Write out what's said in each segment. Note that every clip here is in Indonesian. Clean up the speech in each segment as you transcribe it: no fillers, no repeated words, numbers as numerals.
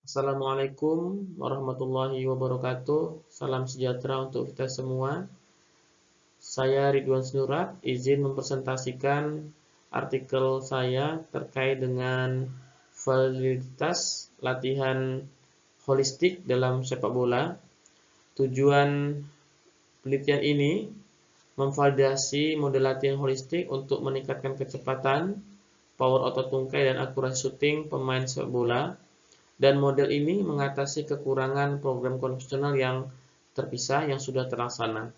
Assalamualaikum warahmatullahi wabarakatuh. Salam sejahtera untuk kita semua. Saya Ridwan Nurat, izin mempresentasikan artikel saya terkait dengan validitas latihan holistik dalam sepak bola. Tujuan penelitian ini memvalidasi model latihan holistik untuk meningkatkan kecepatan, power otot tungkai, dan akurasi syuting pemain sepak bola. Dan model ini mengatasi kekurangan program konvensional yang terpisah yang sudah terlaksana.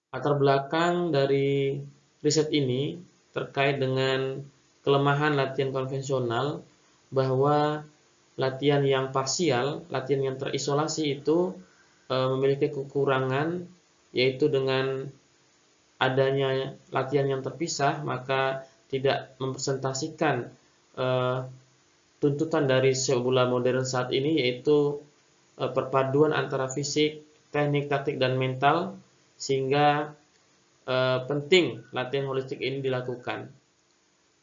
Latar belakang dari riset ini terkait dengan kelemahan latihan konvensional, bahwa latihan yang parsial, latihan yang terisolasi itu memiliki kekurangan, yaitu dengan adanya latihan yang terpisah maka tidak mempresentasikan tuntutan dari sepak bola modern saat ini, yaitu perpaduan antara fisik, teknik, taktik, dan mental, sehingga penting latihan holistik ini dilakukan.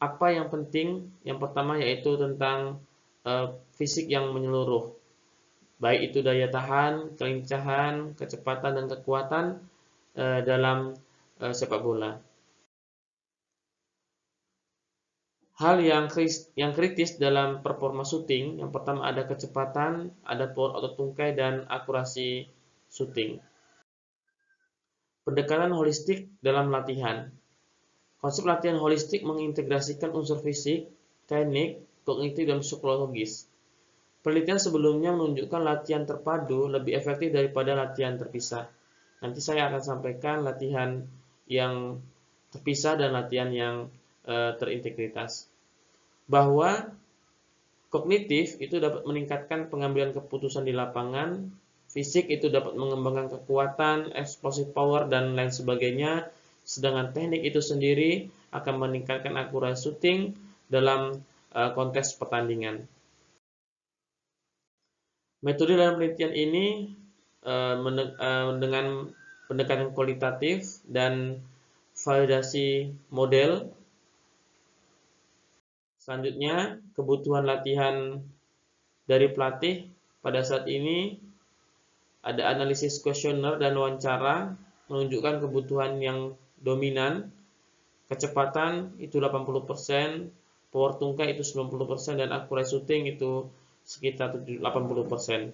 Apa yang penting? Yang pertama yaitu tentang fisik yang menyeluruh, baik itu daya tahan, kelincahan, kecepatan, dan kekuatan dalam sepak bola. Hal yang kritis dalam performa syuting, yang pertama ada kecepatan, ada power otot tungkai, dan akurasi syuting. Pendekatan holistik dalam latihan. Konsep latihan holistik mengintegrasikan unsur fisik, teknik, kognitif, dan psikologis. Penelitian sebelumnya menunjukkan latihan terpadu lebih efektif daripada latihan terpisah. Nanti saya akan sampaikan latihan yang terpisah dan latihan yang terintegritas. Bahwa kognitif itu dapat meningkatkan pengambilan keputusan di lapangan, fisik itu dapat mengembangkan kekuatan, explosive power, dan lain sebagainya, sedangkan teknik itu sendiri akan meningkatkan akurasi syuting dalam konteks pertandingan. Metode dalam penelitian ini dengan pendekatan kualitatif dan validasi model. Selanjutnya, kebutuhan latihan dari pelatih. Pada saat ini ada analisis kuesioner dan wawancara menunjukkan kebutuhan yang dominan. Kecepatan itu 80%, power tungkai itu 90%, dan akurasi shooting itu sekitar 80%.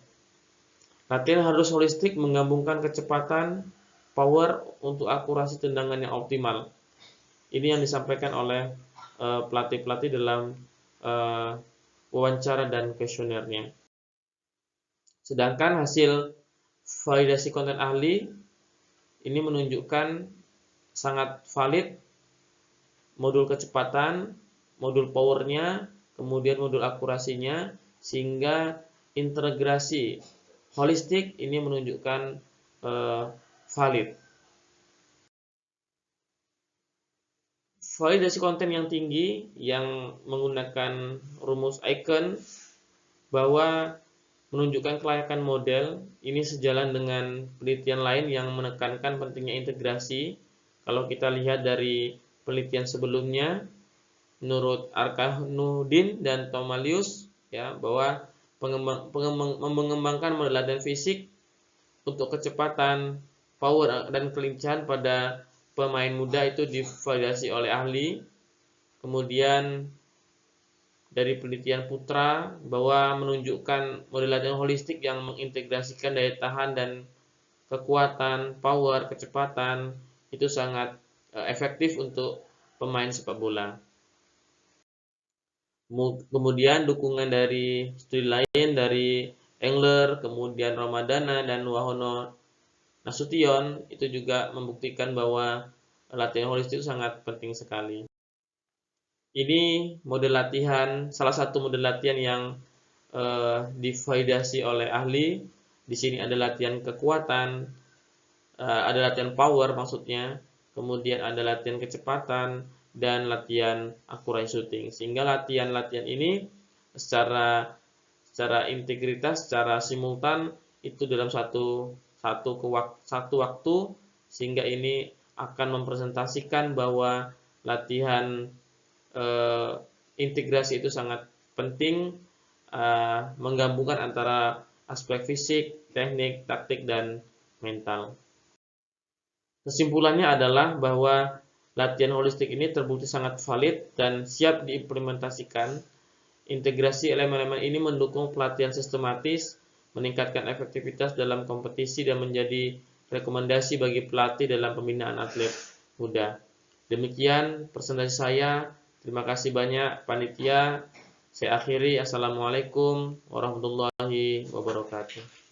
Latihan harus holistik menggabungkan kecepatan, power untuk akurasi tendangan yang optimal. Ini yang disampaikan oleh pelatih-pelatih dalam wawancara dan kuesionernya. Sedangkan hasil validasi konten ahli ini menunjukkan sangat valid modul kecepatan, modul powernya, kemudian modul akurasinya, sehingga integrasi holistik ini menunjukkan valid. Validasi konten yang tinggi yang menggunakan rumus Icon bahwa menunjukkan kelayakan model ini sejalan dengan penelitian lain yang menekankan pentingnya integrasi. Kalau kita lihat dari penelitian sebelumnya, menurut Arkanudin dan Tomalius, ya, bahwa mengembangkan model latihan fisik untuk kecepatan, power, dan kelincahan pada pemain muda itu divalidasi oleh ahli. Kemudian dari penelitian Putra bahwa menunjukkan model latihan holistik yang mengintegrasikan daya tahan dan kekuatan, power, kecepatan itu sangat efektif untuk pemain sepak bola. Kemudian dukungan dari studi lain dari Engler, kemudian Ramadana, dan Wahono Nasution itu juga membuktikan bahwa latihan holistik itu sangat penting sekali. Ini model latihan, salah satu model latihan yang divalidasi oleh ahli. Di sini ada latihan kekuatan, ada latihan power maksudnya, kemudian ada latihan kecepatan, dan latihan akurasi shooting. Sehingga latihan-latihan ini secara integritas, secara simultan itu dalam satu waktu, sehingga ini akan mempresentasikan bahwa latihan integrasi itu sangat penting menggabungkan antara aspek fisik, teknik, taktik, dan mental. Kesimpulannya adalah bahwa latihan holistik ini terbukti sangat valid dan siap diimplementasikan. Integrasi elemen-elemen ini mendukung pelatihan sistematis, meningkatkan efektivitas dalam kompetisi, dan menjadi rekomendasi bagi pelatih dalam pembinaan atlet muda. Demikian presentasi saya. Terima kasih banyak panitia. Saya akhiri. Assalamualaikum warahmatullahi wabarakatuh.